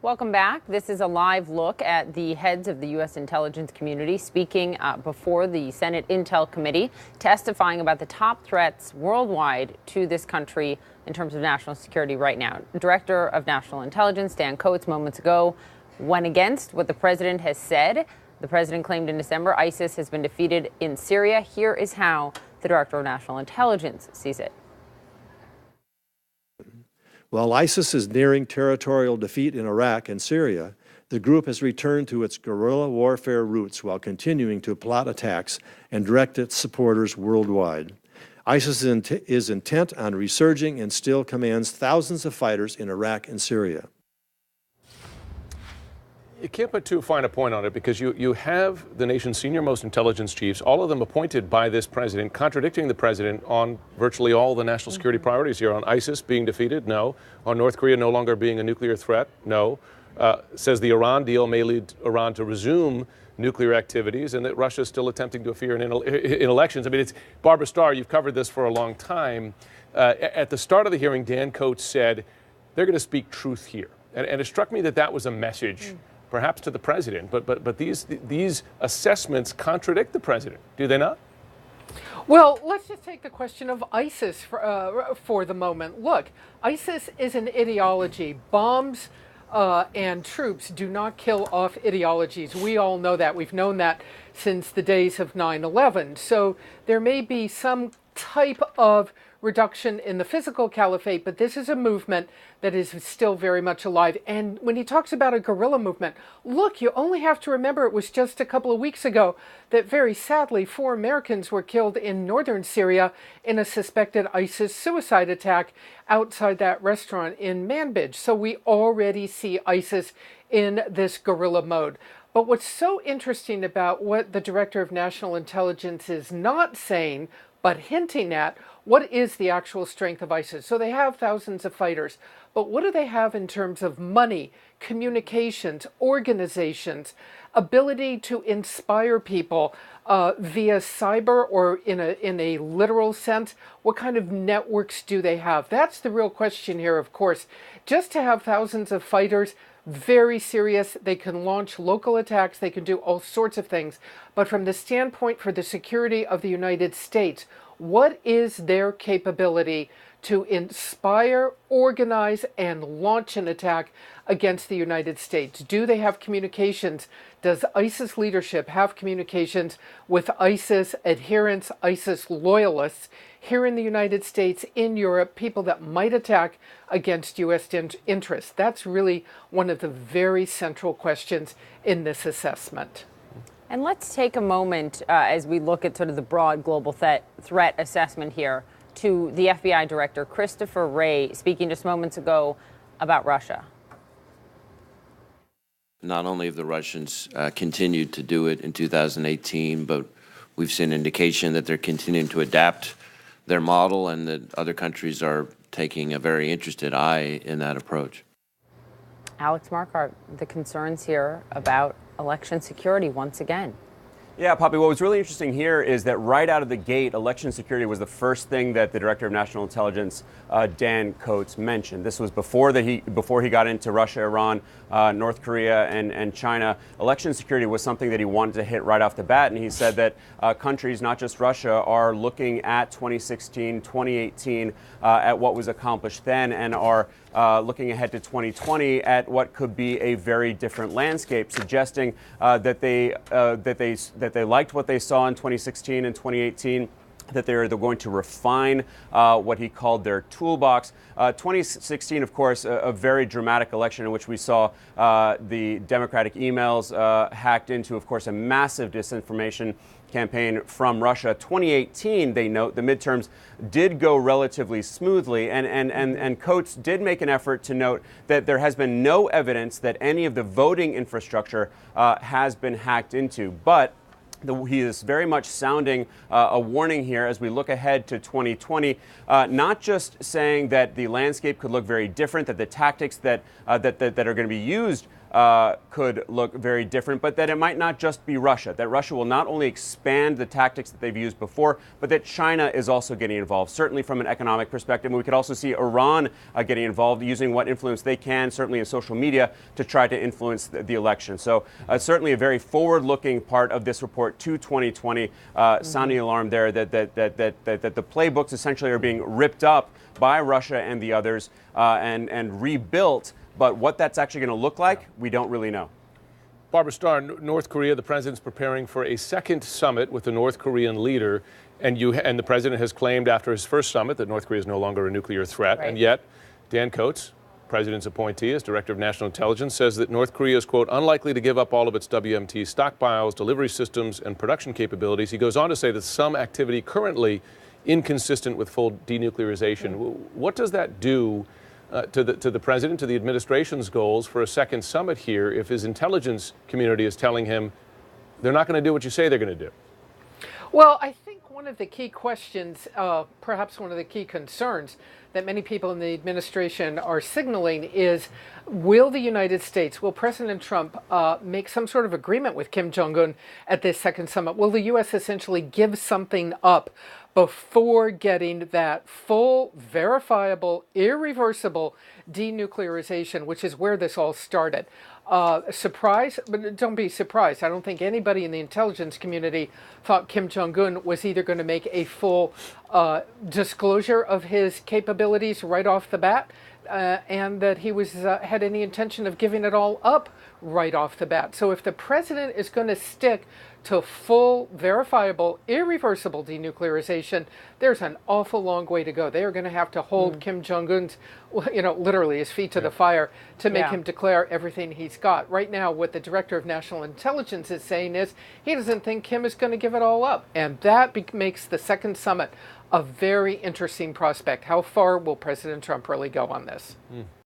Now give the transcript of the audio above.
Welcome back. This is a live look at the heads of the U.S. intelligence community speaking before the Senate Intel Committee, testifying about the top threats worldwide to this country in terms of national security right now. Director of National Intelligence Dan Coats moments ago went against what the president has said. The president claimed in December ISIS has been defeated in Syria. Here is how the Director of National Intelligence sees it. While ISIS is nearing territorial defeat in Iraq and Syria, the group has returned to its guerrilla warfare roots while continuing to plot attacks and direct its supporters worldwide. ISIS is intent on resurging and still commands thousands of fighters in Iraq and Syria. You can't put too fine a point on it because you have the nation's senior-most intelligence chiefs, all of them appointed by this president, contradicting the president on virtually all the national security priorities here. On ISIS being defeated, no. On North Korea no longer being a nuclear threat, no. Says the Iran deal may lead Iran to resume nuclear activities and that Russia is still attempting to interfere in elections. I mean, it's Barbara Starr, you've covered this for a long time. At the start of the hearing, Dan Coats said they're going to speak truth here. And it struck me that that was a message perhaps to the president, but these assessments contradict the president, do they not? Well, let's just take the question of ISIS for the moment. Look, ISIS is an ideology. Bombs and troops do not kill off ideologies. We all know that. We've known that since the days of 9/11. So there may be some type of reduction in the physical caliphate, but this is a movement that is still very much alive. And when he talks about a guerrilla movement, look, you only have to remember it was just a couple of weeks ago that very sadly 4 Americans were killed in northern Syria in a suspected ISIS suicide attack outside that restaurant in Manbij. So we already see ISIS in this guerrilla mode. But what's so interesting about what the Director of National Intelligence is not saying, but hinting at, what is the actual strength of ISIS? So they have thousands of fighters, but what do they have in terms of money, communications, organizations, ability to inspire people via cyber or in a literal sense? What kind of networks do they have? That's the real question here, of course. Just to have thousands of fighters, very serious. They can launch local attacks. They can do all sorts of things. But from the standpoint for the security of the United States, what is their capability to inspire, organize, and launch an attack against the United States? Do they have communications? Does ISIS leadership have communications with ISIS adherents, ISIS loyalists here in the United States, in Europe, people that might attack against U.S. interests? That's really one of the very central questions in this assessment. And let's take a moment as we look at sort of the broad global threat assessment here to the FBI Director Christopher Wray speaking just moments ago about Russia. Not only have the Russians continued to do it in 2018, but we've seen indication that they're continuing to adapt their model and that other countries are taking a very interested eye in that approach. Alex Marquardt, the concerns here about election security once again. Yeah, Poppy, what was really interesting here is that right out of the gate, election security was the first thing that the Director of National Intelligence, Dan Coats, mentioned. This was before he got into Russia, Iran, North Korea, and China. Election security was something that he wanted to hit right off the bat, and he said that countries, not just Russia, are looking at 2016, 2018, at what was accomplished then, and are looking ahead to 2020 at what could be a very different landscape, suggesting that they liked what they saw in 2016 and 2018, that they're going to refine what he called their toolbox. 2016, of course, a very dramatic election in which we saw the Democratic emails hacked into, of course, a massive disinformation campaign from Russia. 2018, they note, the midterms did go relatively smoothly, and Coats did make an effort to note that there has been no evidence that any of the voting infrastructure has been hacked into. But he is very much sounding a warning here as we look ahead to 2020, not just saying that the landscape could look very different, that the tactics that are going to be used could look very different, but that it might not just be Russia, that Russia will not only expand the tactics that they've used before, but that China is also getting involved, certainly from an economic perspective. And we could also see Iran getting involved, using what influence they can, certainly in social media, to try to influence the election. So certainly a very forward-looking part of this report to 2020. Sounding alarm there that the playbooks essentially are being ripped up by Russia and the others and rebuilt. But what that's actually going to look like, we don't really know. Barbara Starr, North Korea, the president's preparing for a second summit with the North Korean leader. And the president has claimed after his first summit that North Korea is no longer a nuclear threat. Right. And yet, Dan Coats, president's appointee as director of national intelligence, says that North Korea is, quote, unlikely to give up all of its WMT stockpiles, delivery systems, and production capabilities. He goes on to say that some activity currently inconsistent with full denuclearization. What does that do to the president, to the administration's goals for a second summit here, if his intelligence community is telling him they're not going to do what you say they're going to do? Well, I think one of the key questions, perhaps one of the key concerns that many people in the administration are signaling is, will the United States, will President Trump make some sort of agreement with Kim Jong-un at this second summit? Will the U.S. essentially give something up before getting that full, verifiable, irreversible denuclearization, which is where this all started? Surprise, but don't be surprised. I don't think anybody in the intelligence community thought Kim Jong-un was either going to make a full disclosure of his capabilities right off the bat, and that he had any intention of giving it all up right off the bat. So if the president is going to stick to full, verifiable, irreversible denuclearization, there's an awful long way to go. They are going to have to hold Kim Jong-un's, literally his feet to the fire to make him declare everything he's got. Right now, what the director of national intelligence is saying is he doesn't think Kim is going to give it all up. And that makes the second summit a very interesting prospect. How far will President Trump really go on this?